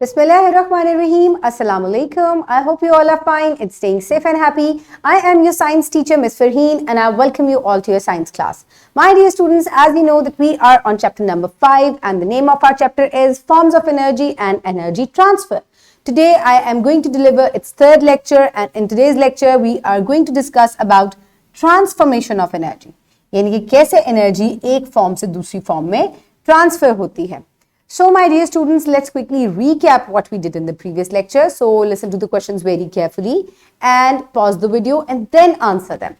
Bismillahirrahmanirrahim. Assalamu alaikum. I hope you all are fine. It's staying safe and happy. I am your science teacher, Miss Farheen, and I welcome you all to your science class. My dear students, as you know that we are on chapter number 5 and the name of our chapter is Forms of Energy and Energy Transfer. Today I am going to deliver its third lecture, and in today's lecture we are going to discuss about transformation of energy. यानी कि कैसे energy एक form से दूसरी form में transfer होती है. So my dear students, let's quickly recap what we did in the previous lecture. So listen to the questions very carefully and pause the video and then answer them.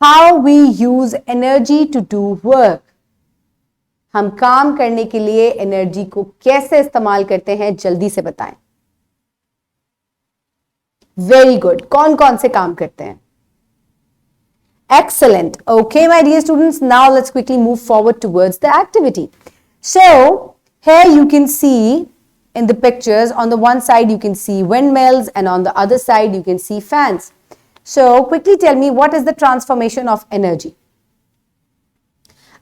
How we use energy to do work. हम काम करने के लिए energy को कैसे इस्तेमाल करते हैं जल्दी से बताएं. Very good. कौन कौन से काम करते हैं? Excellent. Okay, my dear students, now let's quickly move forward towards the activity. So here you can see in the pictures, on the one side you can see windmills and on the other side you can see fans. So quickly tell me, what is the transformation of energy?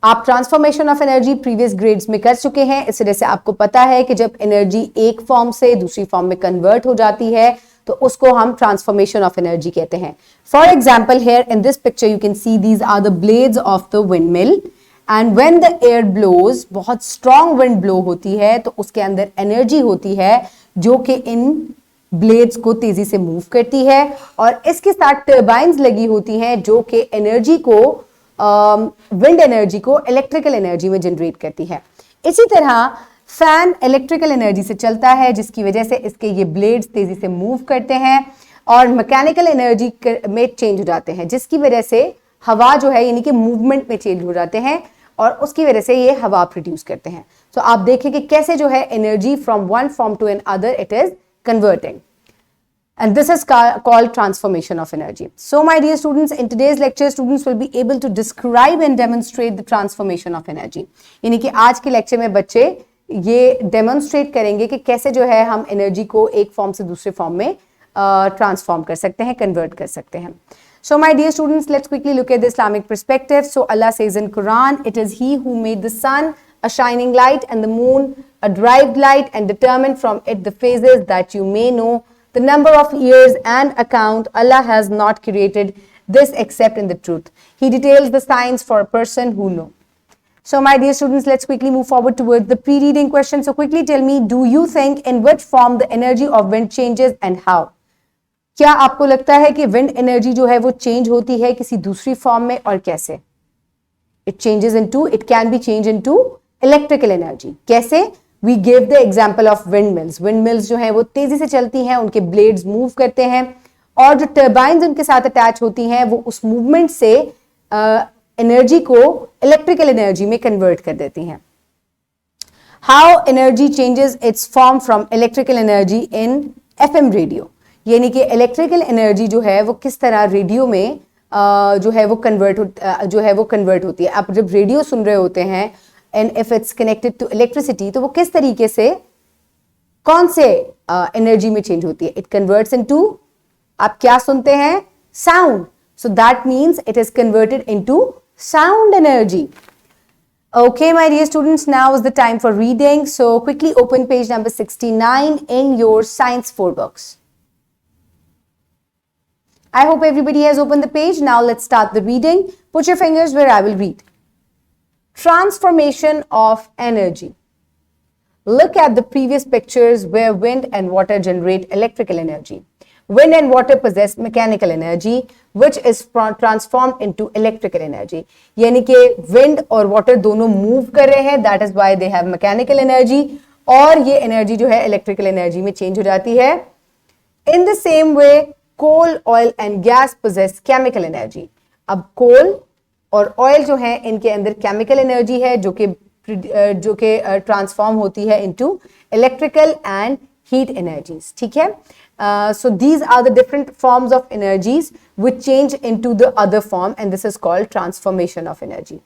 आप transformation of energy previous grades में कर चुके हैं, इस वजह से आपको पता है कि जब एनर्जी एक फॉर्म से दूसरी फॉर्म में कन्वर्ट हो जाती है तो उसको हम ट्रांसफॉर्मेशन ऑफ एनर्जी कहते हैं. For example here in this picture you can see these are the blades of the windmill. And when the air blows, बहुत स्ट्रॉन्ग विंड ब्लो होती है तो उसके अंदर एनर्जी होती है जो कि इन ब्लेड्स को तेजी से मूव करती है, और इसके साथ टर्बाइन्स लगी होती हैं जो कि एनर्जी को विंड एनर्जी को इलेक्ट्रिकल एनर्जी में जनरेट करती है. इसी तरह फैन इलेक्ट्रिकल एनर्जी से चलता है जिसकी वजह से इसके ये ब्लेड्स तेजी से मूव करते हैं और मैकेनिकल एनर्जी में चेंज हो जाते हैं, जिसकी वजह से हवा जो है यानी कि मूवमेंट में चेंज हो जाते हैं और उसकी वजह से ये हवा प्रोड्यूस करते हैं. तो आप देखें कि कैसे जो है energy from one form to another it is converting, and this is called transformation of energy. So my dear students, in today's lecture students will be able to describe and demonstrate the transformation of energy. यानी कि आज के lecture में बच्चे ये demonstrate करेंगे कि कैसे जो है हम एनर्जी को एक फॉर्म से दूसरे फॉर्म में ट्रांसफॉर्म कर सकते हैं, कन्वर्ट कर सकते हैं. So my dear students, let's quickly look at the Islamic perspective. So Allah says in Quran, it is He who made the sun a shining light and the moon a derived light and determined from it the phases that you may know the number of years and account. Allah has not created this except in the truth. He details the signs for a person who know. So my dear students, let's quickly move forward towards the pre-reading question. So quickly tell me, do you think in which form the energy of wind changes and how? क्या आपको लगता है कि wind energy जो है वो change होती है किसी दूसरी फॉर्म में और कैसे? It changes into, it can be change into electrical energy. कैसे? We give the example of windmills. Windmills जो है वो तेजी से चलती हैं, उनके ब्लेड्स मूव करते हैं और जो टर्बाइन्स उनके साथ अटैच होती हैं वो उस मूवमेंट से एनर्जी को इलेक्ट्रिकल एनर्जी में कन्वर्ट कर देती हैं. How energy changes it's form from electrical energy in FM radio. यानी कि इलेक्ट्रिकल एनर्जी जो है वो किस तरह रेडियो में जो है वो कन्वर्ट होती है. आप जब रेडियो सुन रहे होते हैं and if it's connected to electricity तो वो किस तरीके से कौन से एनर्जी में चेंज होती है? इट कन्वर्ट्स इनटू, आप क्या सुनते हैं? Sound. So that means it is converted into sound energy. Okay, my dear students, now is the time for reading. So quickly open page number 69 in your science 4 books. I hope everybody has opened the page. Now let's start the reading. Put your fingers where I will read. Transformation of energy. Look at the previous pictures where wind and water generate electrical energy. Wind and water possess mechanical energy which is transformed into electrical energy. यानी कि wind और water दोनों move कर रहे हैं, that is why they have mechanical energy, और ये energy जो है electrical energy में change हो जाती है. In the same way, coal, oil and gas possess chemical energy. अब coal और oil जो है इनके अंदर chemical energy है जो कि transform होती है into electrical and heat energies. ठीक है? So these are the different forms of energies which change into the other form, and this is called transformation of energy.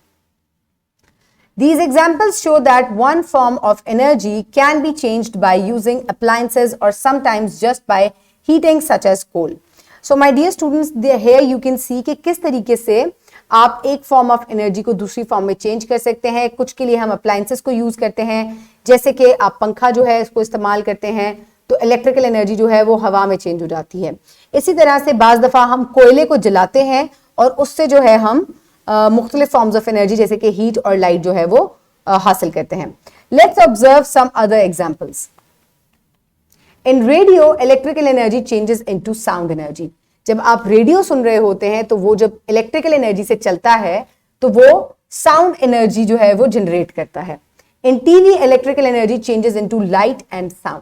These examples show that one form of energy can be changed by using appliances or sometimes just by heating, such as coal. So my dear students, here you can see कि किस तरीके से आप एक form of energy को दूसरी form में change कर सकते हैं. कुछ के लिए हम अप्लायंसेस को यूज करते हैं, जैसे कि आप पंखा जो है इसको इस्तेमाल करते हैं तो इलेक्ट्रिकल एनर्जी जो है वो हवा में चेंज हो जाती है। इसी तरह से बाज दफा हम कोयले को जलाते हैं और उससे जो है हम मुख्तलिफ फॉर्म्स ऑफ एनर्जी जैसे कि हीट और लाइट जो है वो हासिल करते हैं। Let's observe some other examples. In radio electrical energy changes into sound energy. जब आप रेडियो सुन रहे होते हैं तो वो जब इलेक्ट्रिकल एनर्जी से चलता है तो वो साउंड एनर्जी जो है वो जनरेट करता है। In TV electrical energy changes into light and sound.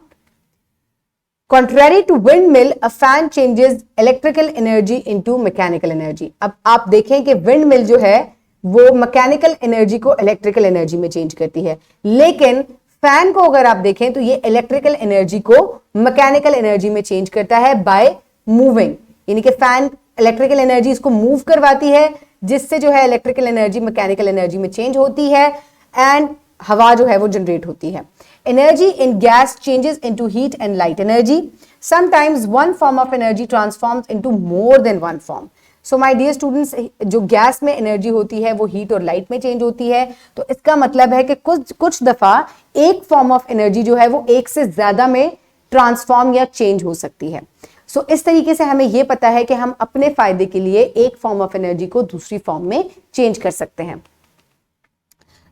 Contrary to windmill, a fan changes electrical energy into mechanical energy. अब आप देखें कि windmill जो है वो मैकेनिकल एनर्जी को इलेक्ट्रिकल एनर्जी में चेंज करती है, लेकिन फैन को अगर आप देखें तो ये इलेक्ट्रिकल एनर्जी को मैकेनिकल एनर्जी में चेंज करता है बाय मूविंग, यानी कि फैन इलेक्ट्रिकल एनर्जी इसको मूव करवाती है जिससे जो है इलेक्ट्रिकल एनर्जी मैकेनिकल एनर्जी में चेंज होती है एंड हवा जो है वो जनरेट होती है। Energy in gas changes into heat and light energy. Sometimes one form of energy transforms into more than one form. So my dear students, जो गैस में एनर्जी होती है वो हीट और लाइट में चेंज होती है, तो इसका मतलब है कि कुछ दफा एक फॉर्म ऑफ एनर्जी जो है वो एक से ज्यादा में ट्रांसफॉर्म या चेंज हो सकती है। सो इस तरीके से हमें यह पता है कि हम अपने फायदे के लिए एक फॉर्म ऑफ एनर्जी को दूसरी फॉर्म में चेंज कर सकते हैं।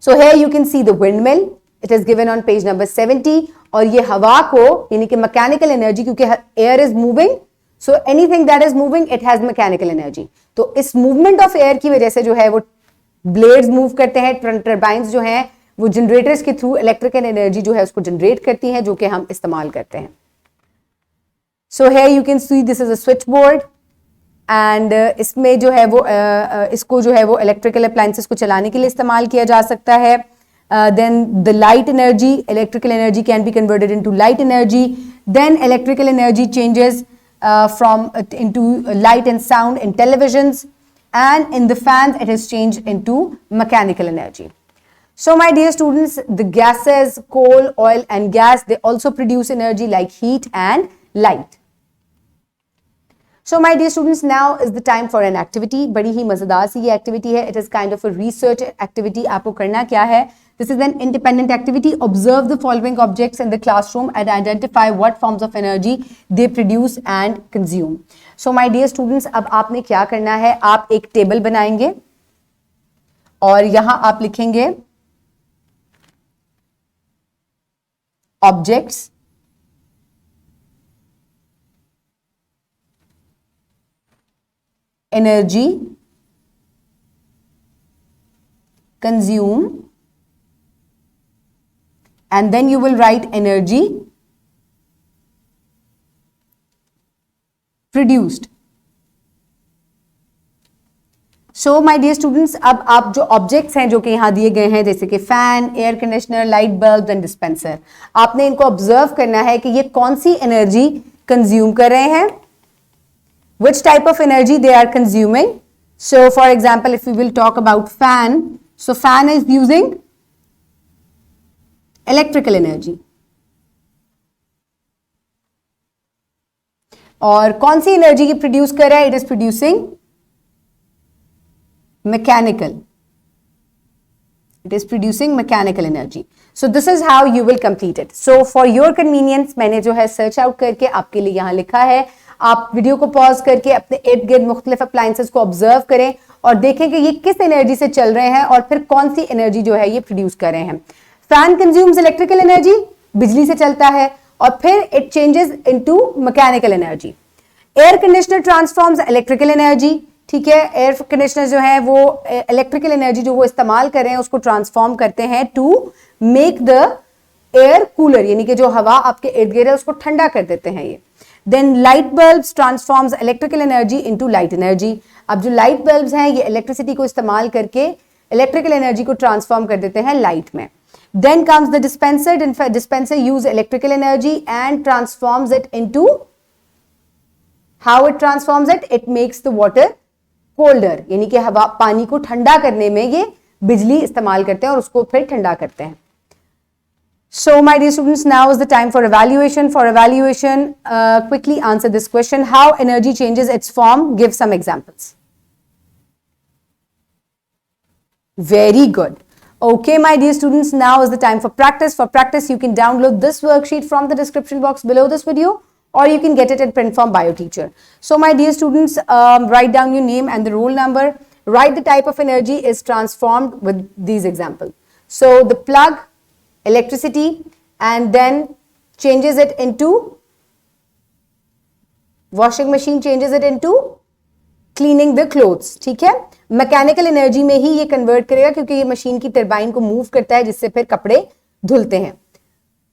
So here you can see the windmill. It is given on page number 70 और ये हवा को यानी कि मैकेनिकल एनर्जी, क्योंकि air is moving, so anything that is moving it has mechanical energy. तो इस मूवमेंट ऑफ एयर की वजह से जो है वो ब्लेड्स मूव करते हैं, टर्बाइंस जो हैं वो जनरेटर्स के थ्रू इलेक्ट्रिकल एनर्जी जो है उसको जनरेट करती हैं जो कि हम इस्तेमाल करते हैं। सो here you can see this is a switchboard and इसमें जो है वो इसको जो है वो इलेक्ट्रिकल अप्लायंसेस को चलाने के लिए इस्तेमाल किया जा सकता है। Then the light energy, electrical energy can be converted into light energy. Then electrical energy changes into light and sound in televisions, and in the fans it is changed into mechanical energy. So my dear students, the gases, coal, oil and gas, they also produce energy like heat and light. So my dear students, now is the time for an activity. बड़ी ही मजेदार सी ये activity है. It is kind of a research activity. आपको करना क्या है? This is an independent activity. Observe the following objects in the classroom and identify what forms of energy they produce and consume. So my dear students, अब आपने क्या करना है? आप एक टेबल बनाएंगे और यहां आप लिखेंगे objects, energy, consume, and then you will write energy produced. So my dear students, अब आप जो ऑब्जेक्ट्स हैं जो कि यहाँ दिए गए हैं जैसे कि fan, air conditioner, light bulb and dispenser, आपने इनको ऑब्जर्व करना है कि ये कौन सी एनर्जी कंज्यूम कर रहे हैं, which type of energy they are consuming. So for example, if we will talk about fan, so fan is using electrical energy. और कौन सी एनर्जी की प्रोड्यूस कर रहा है? It is producing mechanical, it is producing mechanical energy. So this is how you will complete it. So for your convenience, मैंने जो है search out करके आपके लिए यहां लिखा है। आप वीडियो को पॉज करके अपने इर्द गिर्द मुख्तलिफ अप्लायंसेस को ऑब्जर्व करें और देखें कि ये किस एनर्जी से चल रहे हैं और फिर कौन सी एनर्जी जो है ये प्रोड्यूस कर रहे हैं। फैन कंज्यूम्स इलेक्ट्रिकल एनर्जी, बिजली से चलता है, और फिर it changes into mechanical energy. Air conditioner transforms electrical energy, ठीक है, एयर कंडीशनर जो है वो इलेक्ट्रिकल एनर्जी जो वो इस्तेमाल कर रहे हैं उसको ट्रांसफॉर्म करते हैं to make the air cooler, यानी कि जो हवा आपके इर्द गिर्द है उसको ठंडा कर देते हैं ये। Then light bulbs transforms electrical energy into light energy. अब जो लाइट बल्ब्स हैं ये इलेक्ट्रिसिटी को इस्तेमाल करके इलेक्ट्रिकल एनर्जी को ट्रांसफॉर्म कर देते हैं लाइट में। Then comes the dispenser. Dispenser use electrical energy and transforms it into, how it transforms it? It makes the water colder, यानी कि हवा पानी को ठंडा करने में ये बिजली इस्तेमाल करते हैं और उसको फिर ठंडा करते हैं। So my dear students, now is the time for evaluation. For evaluation, quickly answer this question. How energy changes its form? Give some examples. Very good. Okay, my dear students, now is the time for practice. For practice, you can download this worksheet from the description box below this video, or you can get it in print from BioTeacher. So, my dear students, write down your name and the roll number. Write the type of energy is transformed with these examples. So, the plug, electricity, and then changes it into washing machine, changes it into cleaning the clothes. ठीक है, mechanical energy में ही ये convert करेगा क्योंकि ये machine की turbine को move करता है जिससे फिर कपड़े धुलते हैं.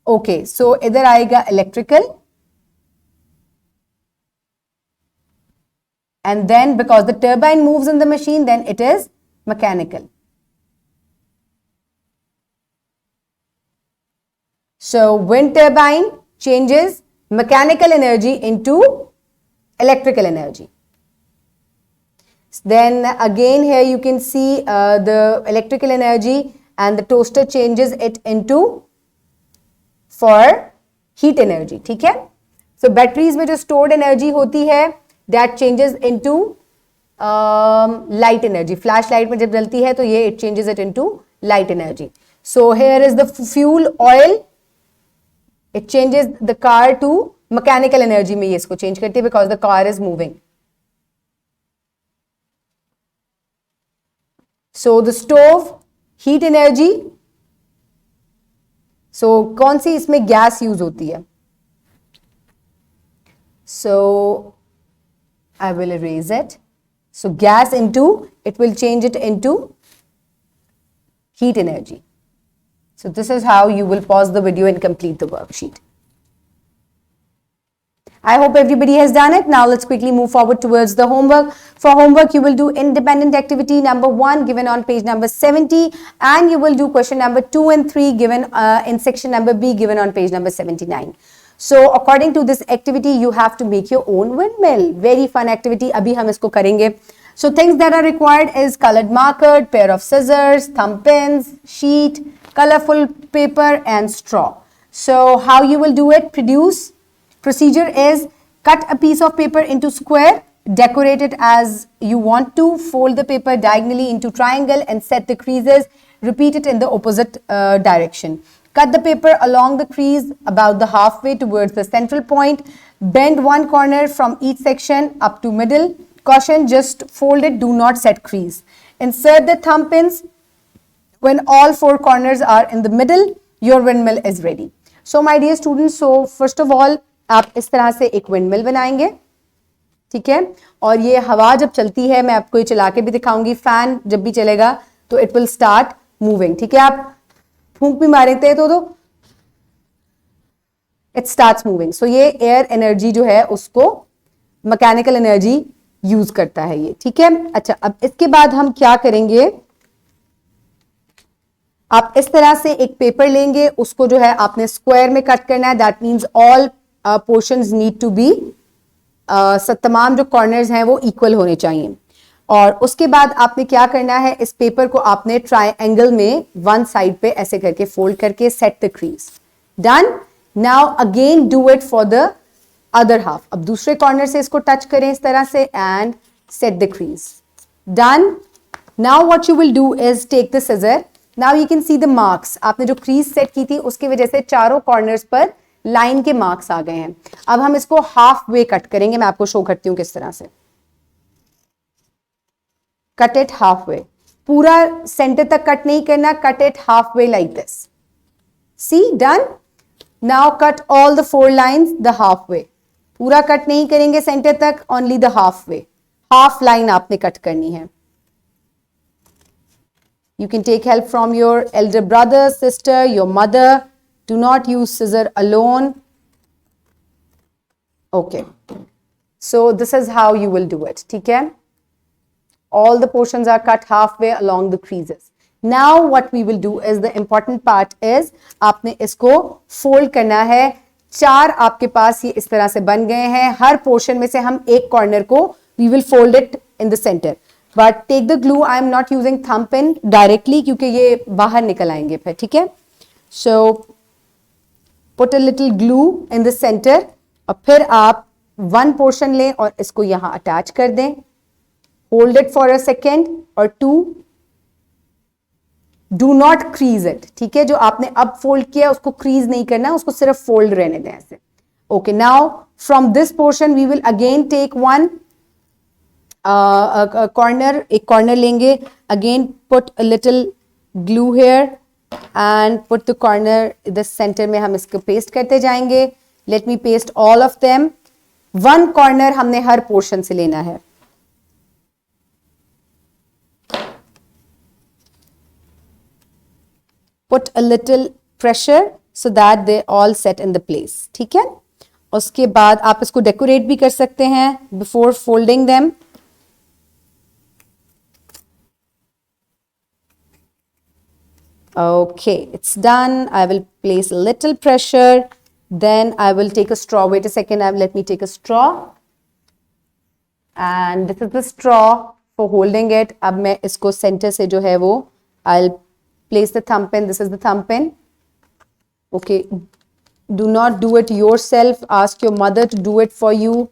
ओके, सो इधर आएगा electrical, and then because the turbine moves in the machine then it is mechanical. So wind turbine changes mechanical energy into electrical energy. Then again here you can see the electrical energy and the toaster changes it into for heat energy. ठीक है, so batteries में जो stored energy होती है that changes into light energy. Flashlight में जब जलती है तो ये it changes it into light energy. So here is the fuel oil, it changes the car to mechanical energy में ये इसको change करती है because the car is moving. So the stove, heat energy. So कौन सी इसमें gas use होती है? So I will erase it. So gas into, it will change it into heat energy. So this is how you will pause the video and complete the worksheet. I hope everybody has done it. Now let's quickly move forward towards the homework. For homework, you will do independent activity number 1 given on page number 70, and you will do question number 2 and 3 given in section number B given on page number 79. So according to this activity, you have to make your own windmill. Very fun activity. अभी हम इसको करेंगे. So things that are required is colored marker, pair of scissors, thumb pins, sheet, colorful paper and straw. So how you will do it? Procedure is cut a piece of paper into square, decorate it as you want to, fold the paper diagonally into triangle and set the creases. Repeat it in the opposite direction. Cut the paper along the crease about the halfway towards the central point. Bend one corner from each section up to middle. Caution, just fold it, do not set crease. Insert the thumb pins. When all 4 corners are in the middle, your windmill is ready. So my dear students, so first of all, आप इस तरह से एक windmill बनाएंगे. ठीक है, और ये हवा जब चलती है, मैं आपको ये चला के भी दिखाऊंगी. फैन जब भी चलेगा तो इट विल स्टार्ट मूविंग. ठीक है, आप फूंक भी मारते हैं तो इट स्टार्ट्स मूविंग. सो ये एयर एनर्जी जो है उसको मैकेनिकल एनर्जी यूज करता है ये. ठीक है, अच्छा, अब इसके बाद हम क्या करेंगे, आप इस तरह से एक पेपर लेंगे, उसको जो है आपने स्क्वायर में कट करना है. That means all portions need to be, तमाम जो कॉर्नर्स हैं वो इक्वल होने चाहिए. और उसके बाद आपने क्या करना है, इस पेपर को आपने ट्रायंगल में वन साइड पे ऐसे करके फोल्ड करके set the crease. Done. Now again do it for the other half. अब दूसरे कॉर्नर से इसको टच करें इस तरह से and set the crease. Done. Now what you will do is take the scissor. Now you can see the marks. आपने जो क्रीज सेट की थी उसकी वजह से चारों कॉर्नर्स पर लाइन के मार्क्स आ गए हैं. अब हम इसको हाफ वे कट करेंगे. मैं आपको शो करती हूं किस तरह से. Cut it half way. पूरा सेंटर तक कट नहीं करना, cut it half way like this. See, done. Now cut all the 4 lines the half way. पूरा कट नहीं करेंगे सेंटर तक, only the half way. Half line आपने कट करनी है. You can take help from your elder brother, sister, your mother. Do not use scissor alone. Okay. So this is how you will do it. ठीक है? All the portions are cut halfway along the creases. Now what we will do is the important part is आपने इसको fold करना है. 4 आपके पास ये इस तरह से बन गए हैं. हर portion में से हम एक corner को we will fold it in the center. But take the glue. I am not using thumb pin directly क्योंकि ये बाहर निकल आएंगे फिर. ठीक है? So put a little glue in the center और फिर आप 1 portion लें और इसको यहां अटैच कर दें. Hold it for a second or 2. Do not crease it, ठीक है, जो आपने अब फोल्ड किया उसको क्रीज नहीं करना, उसको सिर्फ फोल्ड रहने दें ऐसे. Okay, now from this portion we will again take one corner, एक कॉर्नर लेंगे, again put a little glue here and put the corner the centre में हम इसको पेस्ट करते जाएंगे. Let me paste all of them. One corner हमने हर portion से लेना है. Put a little pressure so that they all set in the place. ठीक है. उसके बाद आप इसको डेकोरेट भी कर सकते हैं before folding them. Okay, it's done. I will place a little pressure. Then I will take a straw. Wait a second. Let me take a straw. And this is the straw for holding it. अब मैं इसको center से जो है वो I'll place the thumb pin. This is the thumb pin. Okay, do not do it yourself. Ask your mother to do it for you.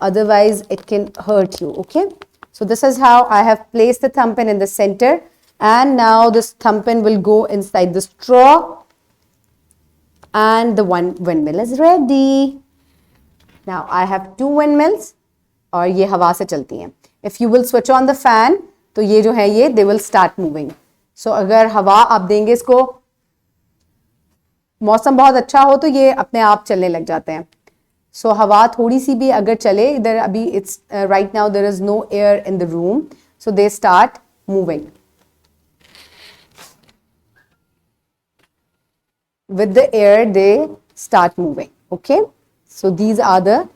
Otherwise, it can hurt you. Okay, so this is how I have placed the thumb pin in the center. And now this thumb pin will go inside the straw. And the one windmill is ready. Now I have two windmills. और ये हवा से चलती हैं. If you will switch on the fan, तो ये जो है ये they will start moving. So अगर हवा आप देंगे इसको, मौसम बहुत अच्छा हो तो ये अपने आप चलने लग जाते हैं. So हवा थोड़ी सी भी अगर चले, इधर अभी it's right now there is no air in the room, so they start moving. With the air they start moving. Okay, so these are the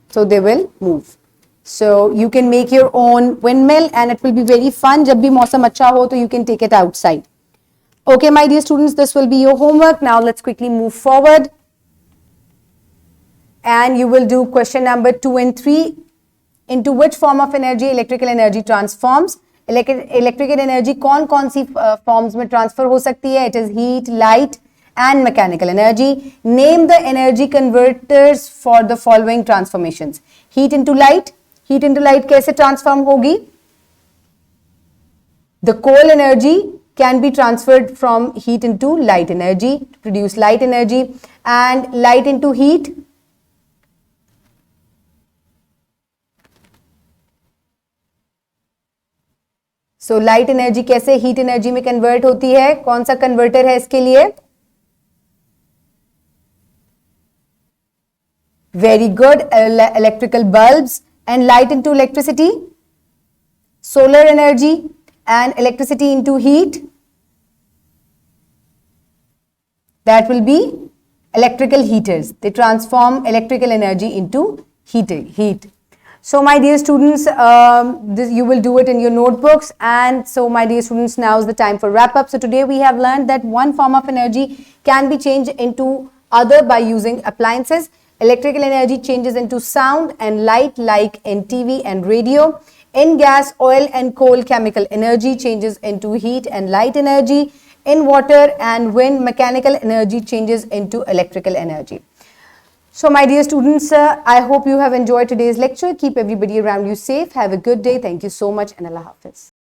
so they will move. So you can make your own windmill and it will be very fun. जब भी मौसम अच्छा हो तो you can take it outside. Okay, my dear students, this will be your homework. Now let's quickly move forward. And you will do question number 2 and 3. Into which form of energy electrical energy transforms? Electrical energy कौन सी forms में transfer हो सकती है? It is heat, light and mechanical energy. Name the energy converters for the following transformations. Heat into light. Heat into light कैसे transform होगी? The coal energy can be transferred from heat into light energy to produce light energy, and light into heat. So light energy कैसे heat energy में convert होती है? कौन सा converter है इसके लिए? Very good. Electrical bulbs. And light into electricity, solar energy, and electricity into heat. That will be electrical heaters. They transform electrical energy into heat. So my dear students, this you will do it in your notebooks. And so my dear students, now is the time for wrap up. So today we have learned that one form of energy can be changed into other by using appliances. Electrical energy changes into sound and light like in TV and radio. In gas, oil and coal, chemical energy changes into heat and light energy. In water and wind, mechanical energy changes into electrical energy. So my dear students, I hope you have enjoyed today's lecture. Keep everybody around you safe. Have a good day. Thank you so much and Allah Hafiz.